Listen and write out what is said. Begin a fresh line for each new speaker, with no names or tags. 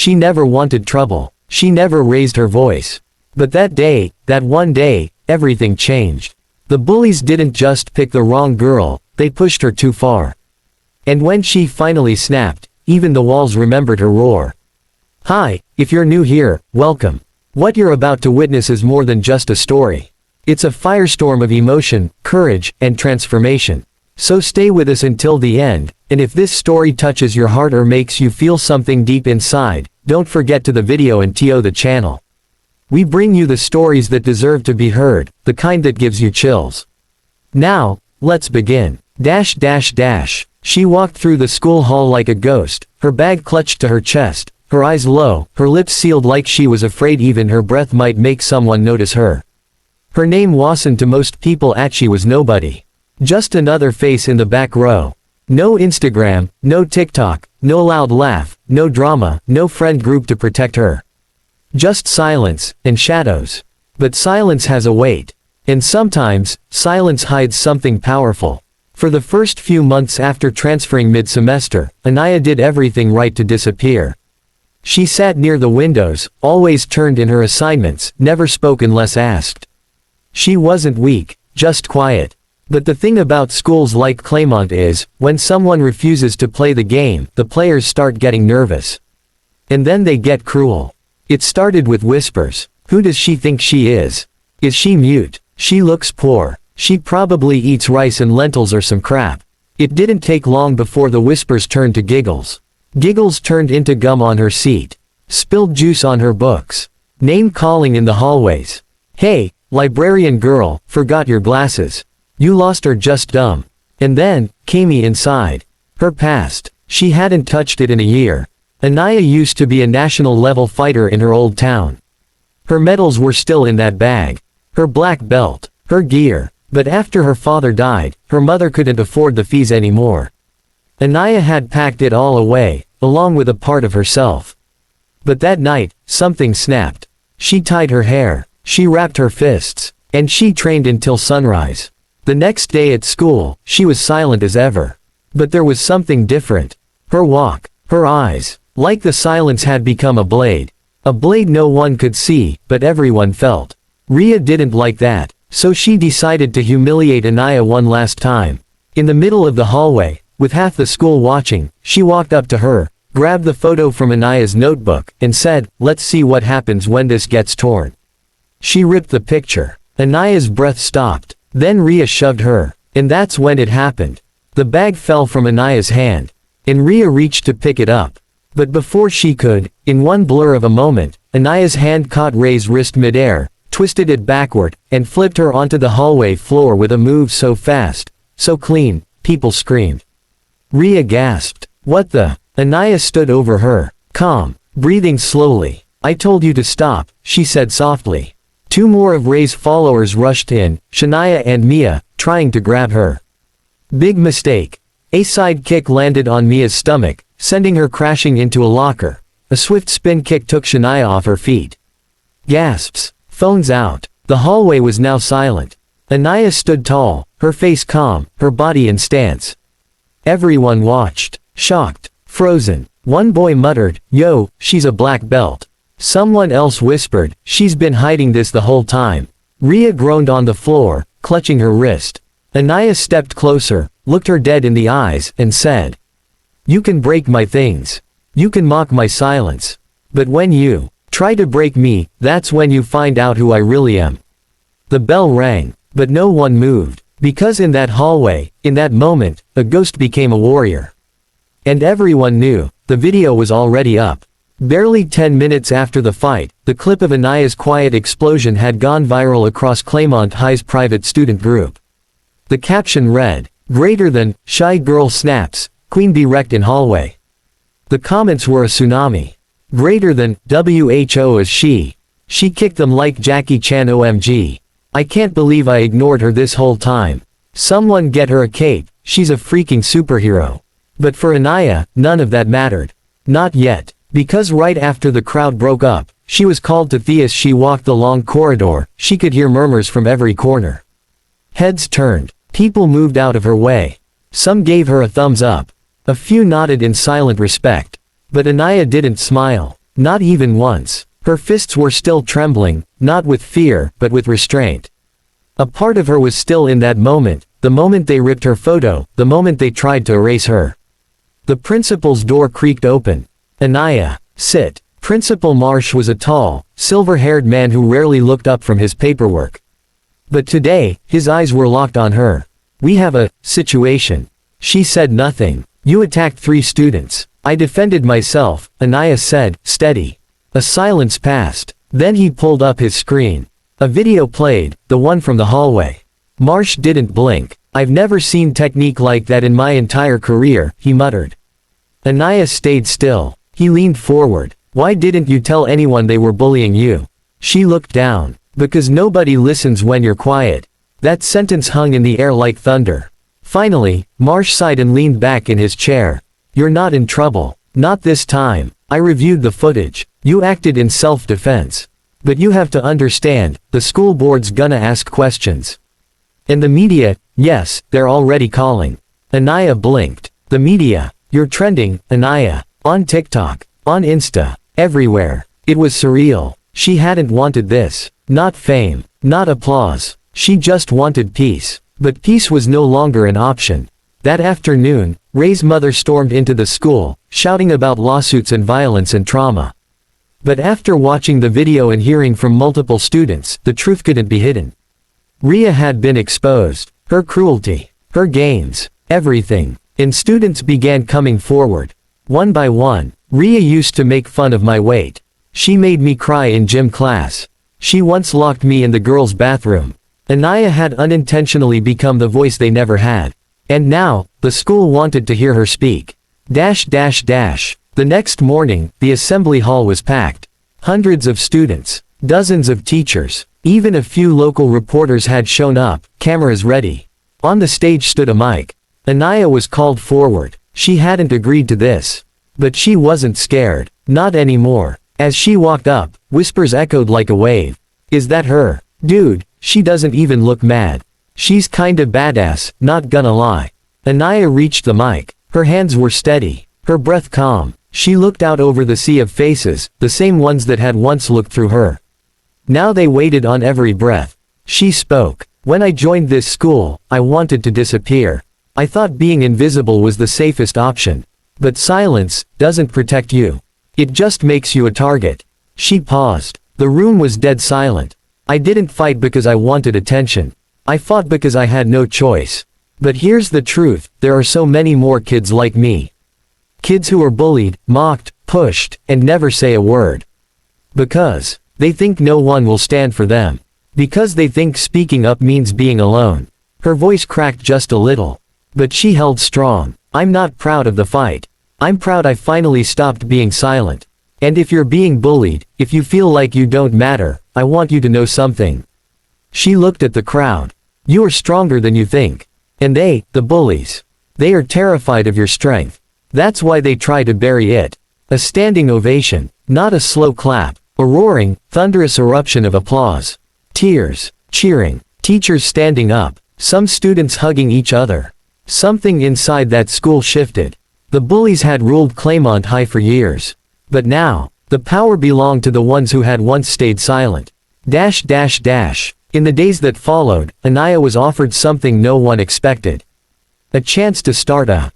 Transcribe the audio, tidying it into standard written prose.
She never wanted trouble. She never raised her voice. But that day, that one day, everything changed. The bullies didn't just pick the wrong girl, they pushed her too far. And when she finally snapped, even the walls remembered her roar. Hi, if you're new here, welcome. What you're about to witness is more than just a story. It's a firestorm of emotion, courage, and transformation. So stay with us until the end, and if this story touches your heart or makes you feel something deep inside, don't forget to the video and the channel. We bring you the stories that deserve to be heard, the kind that gives you chills. Now, let's begin. She walked through the school hall like a ghost, her bag clutched to her chest, her eyes low, her lips sealed like she was afraid even her breath might make someone notice her. Her name wasn't to most people she was nobody. Just another face in the back row. No Instagram, no TikTok, no loud laugh, no drama, no friend group to protect her. Just silence, and shadows. But silence has a weight. And sometimes, silence hides something powerful. For the first few months after transferring mid-semester, Anaya did everything right to disappear. She sat near the windows, always turned in her assignments, never spoke unless asked. She wasn't weak, just quiet. But the thing about schools like Claymont is, when someone refuses to play the game, the players start getting nervous. And then they get cruel. It started with whispers. Who does she think she is? Is she mute? She looks poor. She probably eats rice and lentils or some crap. It didn't take long before the whispers turned to giggles. Giggles turned into gum on her seat. Spilled juice on her books. Name calling in the hallways. Hey, librarian girl, forgot your glasses. You lost or just dumb. And then, Kami inside. Her past. She hadn't touched it in a year. Anaya used to be a national-level fighter in her old town. Her medals were still in that bag. Her black belt. Her gear. But after her father died, her mother couldn't afford the fees anymore. Anaya had packed it all away, along with a part of herself. But that night, something snapped. She tied her hair. She wrapped her fists. And she trained until sunrise. The next day at school, she was silent as ever. But there was something different. Her walk. Her eyes. Like the silence had become a blade. A blade no one could see, but everyone felt. Ria didn't like that, so she decided to humiliate Anaya one last time. In the middle of the hallway, with half the school watching, she walked up to her, grabbed the photo from Anaya's notebook, and said, "Let's see what happens when this gets torn." She ripped the picture. Anaya's breath stopped. Then Ria shoved her. And that's when it happened. The bag fell from Anaya's hand. And Ria reached to pick it up. But before she could, in one blur of a moment, Anaya's hand caught Ray's wrist midair, twisted it backward, and flipped her onto the hallway floor with a move so fast, so clean, people screamed. Ria gasped. What the? Anaya stood over her, calm, breathing slowly. I told you to stop, she said softly. Two more of Ray's followers rushed in, Shania and Mia, trying to grab her. Big mistake. A side kick landed on Mia's stomach, sending her crashing into a locker. A swift spin kick took Shania off her feet. Gasps. Phones out. The hallway was now silent. Anaya stood tall, her face calm, her body in stance. Everyone watched, shocked, frozen. One boy muttered, "Yo, she's a black belt." Someone else whispered, "She's been hiding this the whole time." Ria groaned on the floor, clutching her wrist. Anaya stepped closer, looked her dead in the eyes, and said, "You can break my things. You can mock my silence. But when you try to break me, that's when you find out who I really am." The bell rang, but no one moved, because in that hallway, in that moment, a ghost became a warrior. And everyone knew, the video was already up. Barely 10 minutes after the fight, the clip of Anaya's quiet explosion had gone viral across Claymont High's private student group. The caption read, "Greater than, shy girl snaps, queen bee wrecked in hallway." The comments were a tsunami. Greater than, WHO is she. She kicked them like Jackie Chan OMG. I can't believe I ignored her this whole time. Someone get her a cape, she's a freaking superhero. But for Anaya, none of that mattered. Not yet. Because right after the crowd broke up, she was called to Theus. She walked the long corridor, she could hear murmurs from every corner. Heads turned. People moved out of her way. Some gave her a thumbs up. A few nodded in silent respect. But Anaya didn't smile. Not even once. Her fists were still trembling, not with fear, but with restraint. A part of her was still in that moment, the moment they ripped her photo, the moment they tried to erase her. The principal's door creaked open. Anaya, sit. Principal Marsh was a tall, silver-haired man who rarely looked up from his paperwork. But today, his eyes were locked on her. We have a situation. She said nothing. You attacked 3 students. I defended myself, Anaya said, steady. A silence passed. Then he pulled up his screen. A video played, the one from the hallway. Marsh didn't blink. I've never seen technique like that in my entire career, he muttered. Anaya stayed still. He leaned forward. Why didn't you tell anyone they were bullying you? She looked down. Because nobody listens when you're quiet. That sentence hung in the air like thunder. Finally, Marsh sighed and leaned back in his chair. You're not in trouble. Not this time. I reviewed the footage. You acted in self-defense. But you have to understand, the school board's gonna ask questions. And the media, yes, they're already calling. Anaya blinked. The media. You're trending, Anaya. On TikTok. On Insta. Everywhere. It was surreal. She hadn't wanted this. Not fame. Not applause. She just wanted peace. But peace was no longer an option. That afternoon, Ray's mother stormed into the school, shouting about lawsuits and violence and trauma. But after watching the video and hearing from multiple students, the truth couldn't be hidden. Rhea had been exposed. Her cruelty. Her games. Everything. And students began coming forward. One by one. Rhea used to make fun of my weight. She made me cry in gym class. She once locked me in the girls' bathroom. Anaya had unintentionally become the voice they never had. And now, the school wanted to hear her speak. The next morning, the assembly hall was packed. Hundreds of students. Dozens of teachers. Even a few local reporters had shown up, cameras ready. On the stage stood a mic. Anaya was called forward. She hadn't agreed to this. But she wasn't scared. Not anymore. As she walked up, whispers echoed like a wave. Is that her? Dude, she doesn't even look mad. She's kinda badass, not gonna lie. Anaya reached the mic. Her hands were steady. Her breath calm. She looked out over the sea of faces, the same ones that had once looked through her. Now they waited on every breath. She spoke. When I joined this school, I wanted to disappear. I thought being invisible was the safest option. But silence doesn't protect you. It just makes you a target. She paused. The room was dead silent. I didn't fight because I wanted attention. I fought because I had no choice. But here's the truth, there are so many more kids like me. Kids who are bullied, mocked, pushed, and never say a word. Because they think no one will stand for them. Because they think speaking up means being alone. Her voice cracked just a little. But she held strong. I'm not proud of the fight. I'm proud I finally stopped being silent. And if you're being bullied, if you feel like you don't matter, I want you to know something. She looked at the crowd. You are stronger than you think. And they, the bullies. They are terrified of your strength. That's why they try to bury it. A standing ovation, not a slow clap. A roaring, thunderous eruption of applause. Tears, cheering, teachers standing up, some students hugging each other. Something inside that school shifted. The bullies had ruled Claymont High for years. But now, the power belonged to the ones who had once stayed silent. In the days that followed, Anaya was offered something no one expected. A chance to start a